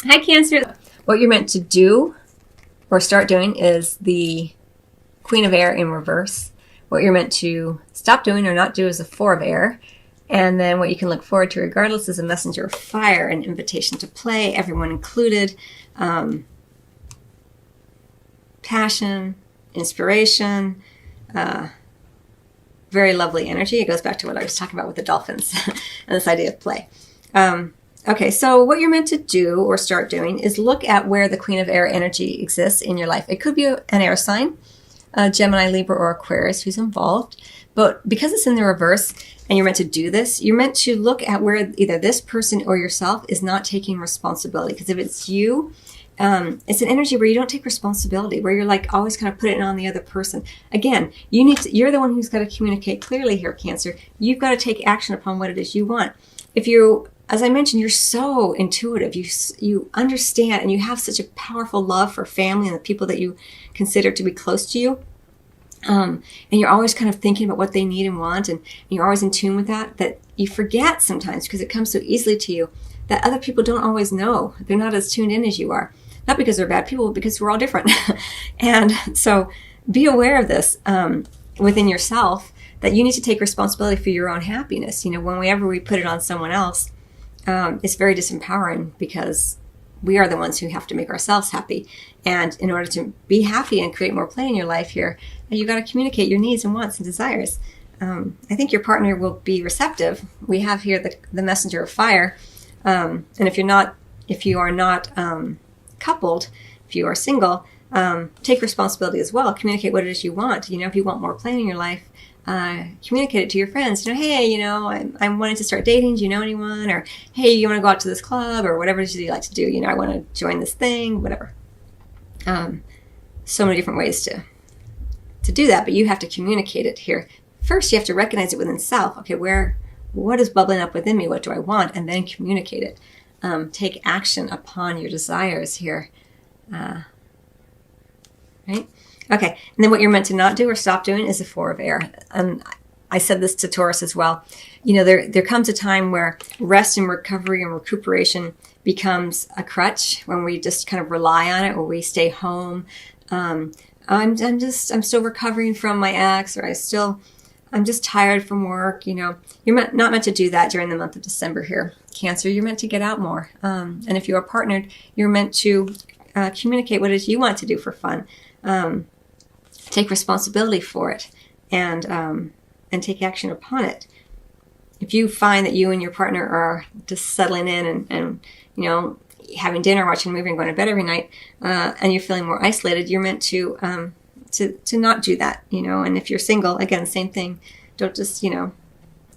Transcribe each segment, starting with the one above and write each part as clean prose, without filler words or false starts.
Hi, Cancer. What you're meant to do or start doing is the Queen of Air in reverse. What you're meant to stop doing or not do is the Four of Air. And then what you can look forward to regardless is a Messenger of Fire, an invitation to play, everyone included, passion, inspiration, very lovely energy. It goes back to what I was talking about with the dolphins and this idea of play. Okay, so what you're meant to do or start doing is look at where the Queen of Air energy exists in your life. It could be an air sign, Gemini, Libra, or Aquarius who's involved. But because it's in the reverse and you're meant to do this, you're meant to look at where either this person or yourself is not taking responsibility. Because if it's you, it's an energy where you don't take responsibility, where you're like always kind of put it on the other person. Again, you're the one who's got to communicate clearly here, Cancer. You've got to take action upon what it is you want. If you, as I mentioned, you're so intuitive. You understand, and you have such a powerful love for family and the people that you consider to be close to you. And you're always kind of thinking about what they need and want, and you're always in tune with that you forget sometimes because it comes so easily to you that other people don't always know. They're not as tuned in as you are. Not because they're bad people, because we're all different. And so be aware of this within yourself, that you need to take responsibility for your own happiness. Whenever we put it on someone else, it's very disempowering because we are the ones who have to make ourselves happy. And in order to be happy and create more play in your life here, you got to communicate your needs and wants and desires. I think your partner will be receptive. We have here the Messenger of Fire. And if you are not coupled, if you are single, take responsibility as well. Communicate what it is you want. If you want more play in your life, communicate it to your friends. Hey, I'm wanting to start dating. Do you know anyone? Or, hey, you want to go out to this club or whatever it is you like to do. I want to join this thing, whatever. So many different ways to do that, but you have to communicate it here. First, you have to recognize it within self. Okay, what is bubbling up within me? What do I want? And then communicate it. Take action upon your desires here. Right? Okay, and then what you're meant to not do or stop doing is the Four of Air. I said this to Taurus as well. There comes a time where rest and recovery and recuperation becomes a crutch, when we just kind of rely on it, or we stay home. I'm still recovering from my ex, or I'm just tired from work. You're not meant to do that during the month of December here. Cancer, you're meant to get out more. And if you are partnered, you're meant to communicate what it is you want to do for fun. Take responsibility for it, and take action upon it. If you find that you and your partner are just settling in and having dinner, watching a movie, and going to bed every night, and you're feeling more isolated, you're meant to not do that. And if you're single, again, same thing. Don't just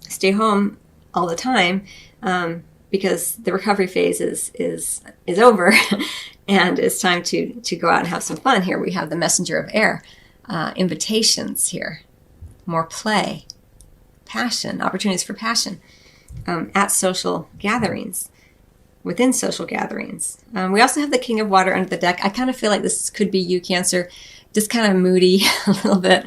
stay home all the time, because the recovery phase is over, and it's time to go out and have some fun. Here we have the Messenger of Air, invitations here, more play, passion, opportunities for passion, at social gatherings, within social gatherings. We also have the King of Water under the deck. I kind of feel like this could be you, Cancer, just kind of moody a little bit.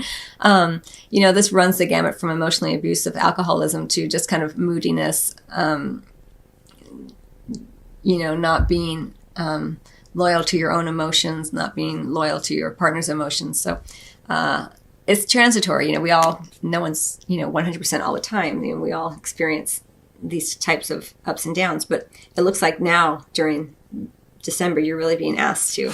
This runs the gamut from emotionally abusive alcoholism to just kind of moodiness, not being loyal to your own emotions, not being loyal to your partner's emotions. So it's transitory. No one's 100% all the time. We all experience these types of ups and downs, but it looks like now during December you're really being asked to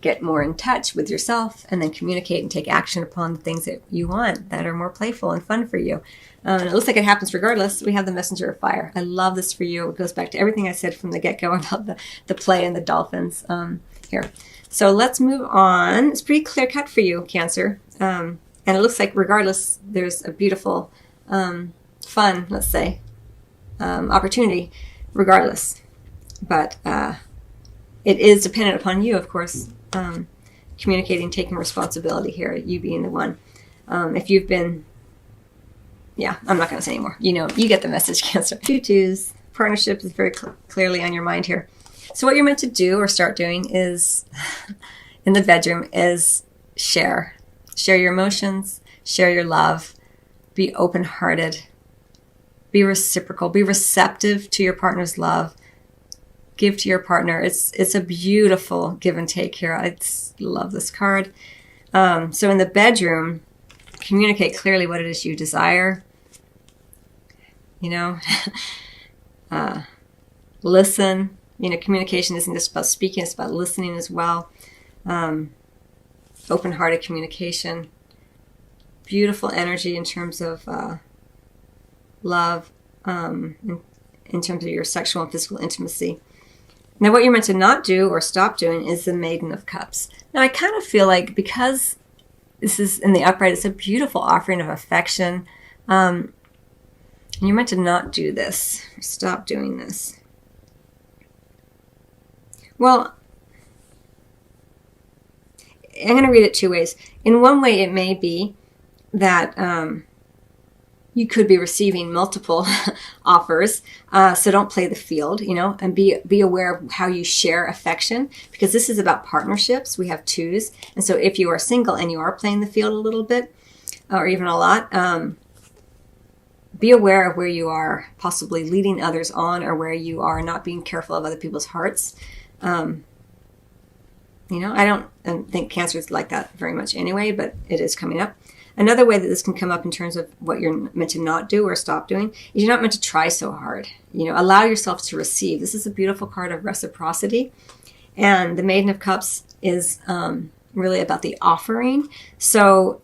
get more in touch with yourself, and then communicate and take action upon the things that you want that are more playful and fun for you. And it looks like it happens regardless. We have the Messenger of Fire. I love this for you. It goes back to everything I said from the get-go about the play and the dolphins here. So let's move on. It's pretty clear-cut for you, Cancer. And it looks like regardless, there's a beautiful, fun, let's say, opportunity regardless. But it is dependent upon you, of course, communicating, taking responsibility here, you being the one. If you've been, I'm not going to say anymore. You get the message, Cancer. Tutus, partnership is very clearly on your mind here. So what you're meant to do or start doing is, in the bedroom, is share. Share your emotions, share your love, be open-hearted, be reciprocal, be receptive to your partner's love, give to your partner. It's a beautiful give and take here. I love this card. So in the bedroom, communicate clearly what it is you desire. You know, listen. You know, communication isn't just about speaking, it's about listening as well. Open-hearted communication. Beautiful energy in terms of love, in terms of your sexual and physical intimacy. Now, what you're meant to not do or stop doing is the Maiden of Cups. Now, I kind of feel like because this is in the upright, it's a beautiful offering of affection. You're meant to not do this, or stop doing this. Well, I'm going to read it two ways. In one way, it may be that you could be receiving multiple offers, so don't play the field, you know, and be aware of how you share affection, because this is about partnerships. We have twos, and so if you are single and you are playing the field a little bit, or even a lot, be aware of where you are possibly leading others on, or where you are not being careful of other people's hearts. You know, I don't think Cancer is like that very much anyway, but it is coming up. Another way that this can come up in terms of what you're meant to not do or stop doing is you're not meant to try so hard. You know, allow yourself to receive. This is a beautiful card of reciprocity. And the Maiden of Cups is really about the offering. So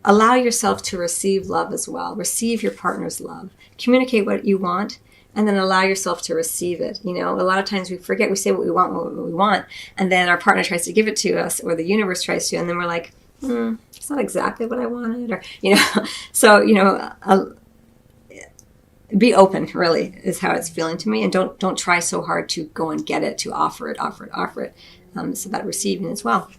allow yourself to receive love as well. Receive your partner's love. Communicate what you want, and then allow yourself to receive it. You know, a lot of times we forget, we say what we want, and then our partner tries to give it to us, or the universe tries to, and then we're like, it's not exactly what I wanted, or, you know. So, you know, be open, really, is how it's feeling to me, and don't try so hard to go and get it, to offer it. It's about receiving as well.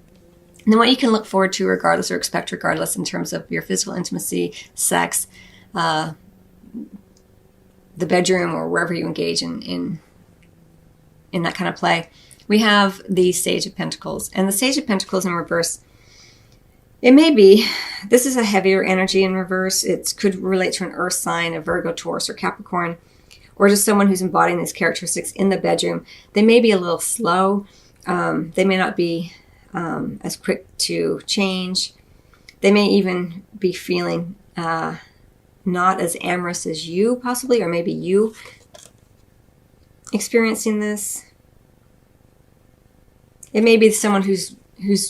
And then what you can look forward to regardless, or expect regardless, in terms of your physical intimacy, sex, the bedroom, or wherever you engage in that kind of play. We have the Sage of Pentacles. And the Sage of Pentacles in reverse, it may be, this is a heavier energy in reverse. It could relate to an earth sign, a Virgo, Taurus, or Capricorn, or just someone who's embodying these characteristics in the bedroom. They may be a little slow. They may not be as quick to change. They may even be feeling not as amorous as you, possibly, or maybe you experiencing this. It may be someone who's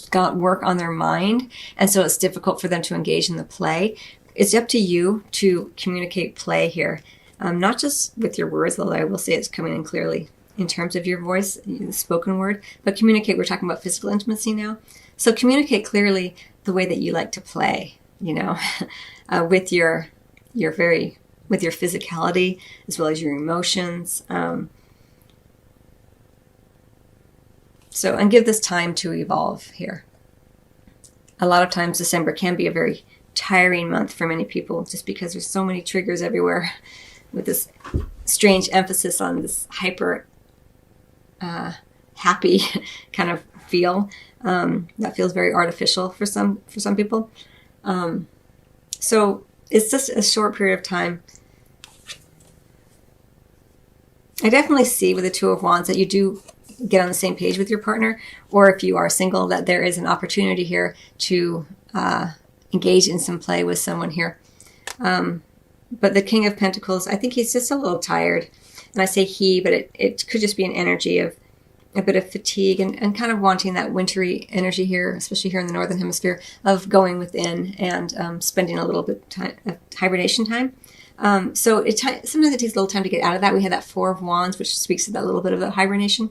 got work on their mind, and so it's difficult for them to engage in the play. It's up to you to communicate play here, not just with your words, although I will say it's coming in clearly in terms of your voice, the spoken word, but communicate. We're talking about physical intimacy now. So communicate clearly the way that you like to play, you know, with your physicality as well as your emotions. And give this time to evolve here. A lot of times December can be a very tiring month for many people, just because there's so many triggers everywhere, with this strange emphasis on this hyper happy kind of feel that feels very artificial for some people. So it's just a short period of time. I definitely see with the Two of Wands that you do get on the same page with your partner, or if you are single, that there is an opportunity here to engage in some play with someone here. But the King of Pentacles, I think he's just a little tired. And I say he, but it could just be an energy of a bit of fatigue and kind of wanting that wintry energy here, especially here in the Northern Hemisphere, of going within and spending a little bit of hibernation time. So sometimes it takes a little time to get out of that. We had that Four of Wands, which speaks to that little bit of a hibernation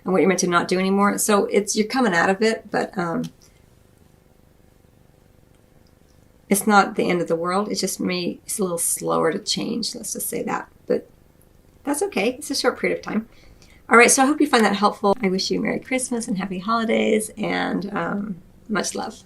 and what you're meant to not do anymore. So you're coming out of it, but it's not the end of the world. It's just it's a little slower to change. Let's just say that. But that's okay. It's a short period of time. All right, so I hope you find that helpful. I wish you Merry Christmas and Happy Holidays, and much love.